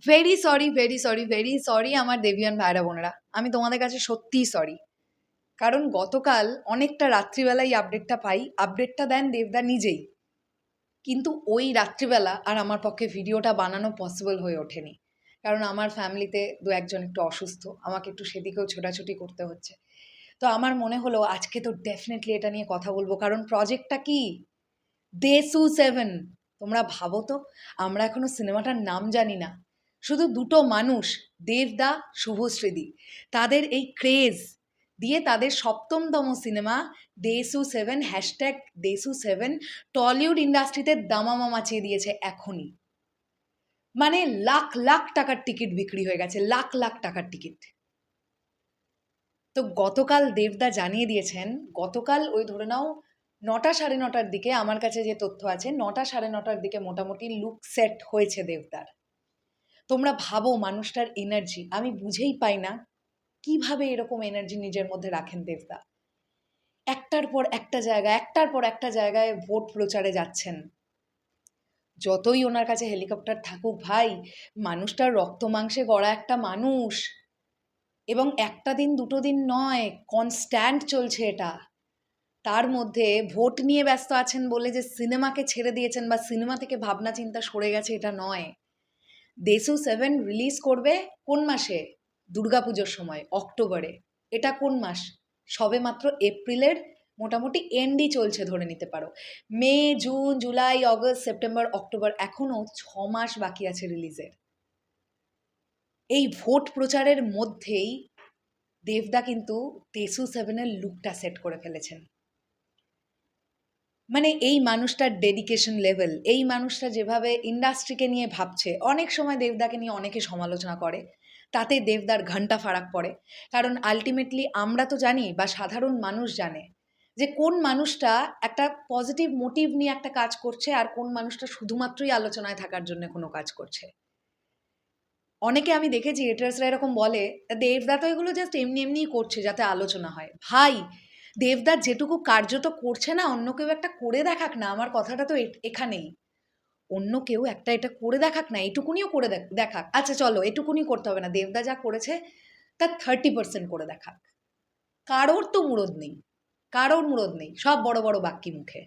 Very sorry, very sorry, very sorry আমার দেবিয়ান ভাইরা বোনেরা। আমি তোমাদের কাছে সত্যিই সরি। কারণ গতকাল অনেকটা রাত্রিবেলায় আপডেটটা পাই। আপডেটটা দেন দেবদা নিজেই। কিন্তু ওই রাত্রিবেলা আর আমার পক্ষে ভিডিওটা বানানো পসিবল হয়ে ওঠেনি। কারণ আমার ফ্যামিলিতে দু একজন একটু অসুস্থ। আমাকে একটু সেদিকেও ছোটাছুটি করতে হচ্ছে। তো আমার মনে হলো আজকে তো ডেফিনেটলি এটা নিয়ে কথা বলবো। কারণ প্রজেক্টটা কি? দেসু 7। তোমরা ভাবো তো, আমরা এখনো সিনেমাটার নাম জানি না। শুধু দুটো মানুষ, দেবদা, শুভশ্রীদি, তাদের এই ক্রেজ দিয়ে তাদের সপ্তমতম সিনেমা দেসু 7 হ্যাশট্যাগ দেসু 7 টলিউড ইন্ডাস্ট্রিতে দামামা মাচিয়ে দিয়েছে এখনই। মানে লাখ লাখ টাকার টিকিট বিক্রি হয়ে গেছে, লাখ লাখ টাকার টিকিট। তো গতকাল দেবদা জানিয়ে দিয়েছেন, গতকাল ওই ধরে নাও ৯টা ৯:৩০ দিকে, আমার কাছে যে তথ্য আছে ৯টা ৯:৩০ দিকে মোটামুটি লুক সেট হয়েছে দেবদার। তোমরা ভাবো মানুষটার এনার্জি, আমি বুঝেই পাই না কিভাবে এরকম এনার্জি নিজের মধ্যে রাখেন দেবদা। একটার পর একটা জায়গায়, একটার পর একটা জায়গায় ভোট প্রচারে যাচ্ছেন। যতই ওনার কাছে হেলিকপ্টার থাকুক ভাই, মানুষটার রক্ত মাংসে গড়া একটা মানুষ, এবং একটা দিন দুটো দিন নয়, কনস্ট্যান্ট চলছে এটা। তার মধ্যে ভোট নিয়ে ব্যস্ত আছেন বলে যে সিনেমাকে ছেড়ে দিয়েছেন বা সিনেমা থেকে ভাবনা চিন্তা সরে গেছে এটা নয়। দেসু 7 রিলিজ করবে কোন মাসে? দুর্গাপুজোর সময়, অক্টোবরে। এটা কোন মাস? সবে মাত্র এপ্রিলের মোটামুটি এন্ডই চলছে ধরে নিতে পারো। May, June, July, August, September, October, এখনও 6 মাস বাকি আছে রিলিজের। এই ভোট প্রচারের মধ্যেই দেবদা কিন্তু দেসু 7-এর লুকটা সেট করে ফেলেছেন। মানে এই মানুষটার ডেডিকেশন লেভেল, এই মানুষটা যেভাবে ইন্ডাস্ট্রিকে নিয়ে ভাবছে, অনেক সময় দেবদাকে নিয়ে অনেকে সমালোচনা করে, তাতে দেবদার ঘন্টা ফারাক পড়ে। কারণ আলটিমেটলি আমরা তো জানি বা সাধারণ মানুষ জানে যে কোন মানুষটা একটা পজিটিভ মোটিভ নিয়ে একটা কাজ করছে আর কোন মানুষটা শুধুমাত্রই আলোচনায় থাকার জন্য কোনো কাজ করছে। অনেকে আমি দেখেছি হেটার্সরা এরকম বলে, দেবদা তো এগুলো জাস্ট এমনি এমনিই করছে যাতে আলোচনা হয়। ভাই, দেবদা যেটুকু কার্যত করছে না, অন্য কেউ একটা করে দেখাক না। আমার কথাটা তো এখানেই। অন্য কেউ একটা এটা করে দেখাক না, এটুকুনিও করে দেখাক। আচ্ছা চলো, এটুকুনি করতে হবে না, দেবদা যা করেছে তার 30% করে দেখাক। কারোর তো মুরদ নেই, কারোর মুরদ নেই, সব বড় বড় বাক্যি মুখে।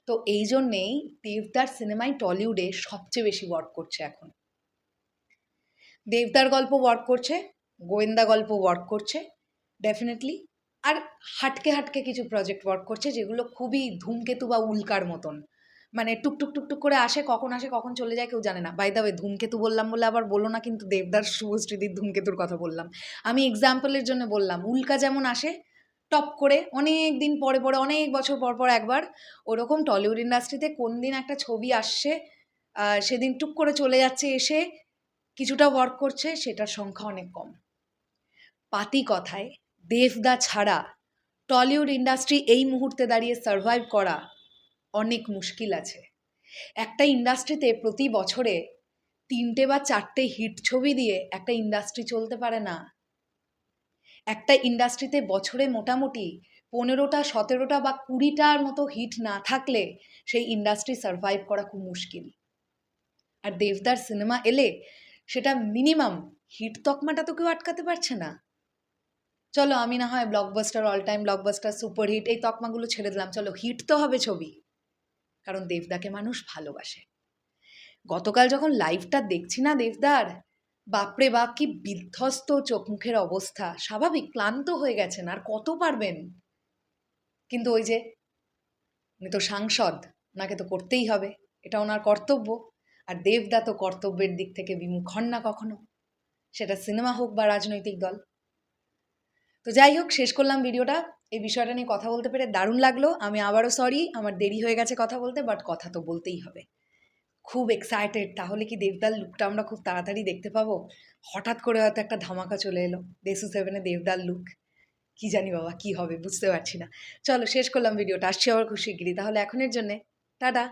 তো এই জন্যেই দেবদার সিনেমায় টলিউডে সবচেয়ে বেশি ওয়ার্ক করছে এখন। দেবদার গল্প ওয়ার্ক করছে, গোয়েন্দা গল্প ওয়ার্ক করছে ডেফিনেটলি, আর হাটকে হাটকে কিছু প্রজেক্ট ওয়ার্ক করছে যেগুলো খুবই ধূমকেতু বা উল্কার মতন। মানে টুকটুক টুকটুক করে আসে, কখন চলে যায় কেউ জানে না। বাই দ্য ওয়ে, ধূমকেতু বললাম বলে আবার বলো না কিন্তু দেবদার শুভশ্রীদির ধূমকেতুর কথা বললাম। আমি এক্সাম্পলের জন্য বললাম, উল্কা যেমন আসে টপ করে অনেক দিন পরে পরে, অনেক বছর পর পর একবার, ওরকম টলিউড ইন্ডাস্ট্রিতে কোন দিন একটা ছবি আসছে, সেদিন টুক করে চলে যাচ্ছে, এসে কিছুটা ওয়ার্ক করছে, সেটার সংখ্যা অনেক কম। পাতি কথায়, দেবদা ছাড়া টলিউড ইন্ডাস্ট্রি এই মুহূর্তে দাঁড়িয়ে সার্ভাইভ করা অনেক মুশকিল আছে। একটা ইন্ডাস্ট্রিতে প্রতি বছরে 3টে বা 4টে হিট ছবি দিয়ে একটা ইন্ডাস্ট্রি চলতে পারে না। একটা ইন্ডাস্ট্রিতে বছরে মোটামুটি 15টা 17টা বা 20টার মতো হিট না থাকলে সেই ইন্ডাস্ট্রি সার্ভাইভ করা খুব মুশকিল। আর দেবদার সিনেমা এলে সেটা মিনিমাম হিট তকমাটা তো কেউ আটকাতে পারছে না। চলো আমি না হয় blockbuster, all time blockbuster, superhit, এই তকমাগুলো ছেড়ে দিলাম, চলো হিট তো হবে ছবি। কারণ দেবদাকে মানুষ ভালোবাসে। গতকাল যখন লাইভটা দেখছি না দেবদার, বাপরে বাপ কি বিধ্বস্ত চোখ মুখের অবস্থা। স্বাভাবিক, ক্লান্ত হয়ে গেছেন, আর কত পারবেন। কিন্তু ওই যে, উনি তো সাংসদ, ওনাকে তো করতেই হবে, এটা ওনার কর্তব্য। আর দেবদা তো কর্তব্যের দিক থেকে বিমুখ হন না কখনো, সেটা সিনেমা হোক বা রাজনৈতিক দল। তো যাই হোক, শেষ করলাম ভিডিওটা। এই বিষয়টা নিয়ে কথা বলতে পেরে দারুণ লাগলো। আমি আবারও সরি, আমার দেরি হয়ে গেছে কথা বলতে, বাট কথা তো বলতেই হবে। খুব এক্সাইটেড, তাহলে কি দেবদার লুকটা আমরা খুব তাড়াতাড়ি দেখতে পাবো? হঠাৎ করে হয়তো একটা ধামাকা চলে এলো, দেসু 7-এ দেবদার লুক। কি জানি বাবা কি হবে, বুঝতে পারছি না। চলো শেষ করলাম ভিডিওটা, আসছি আবার খুব শিগগিরই। তাহলে এখনের জন্যে টাটা।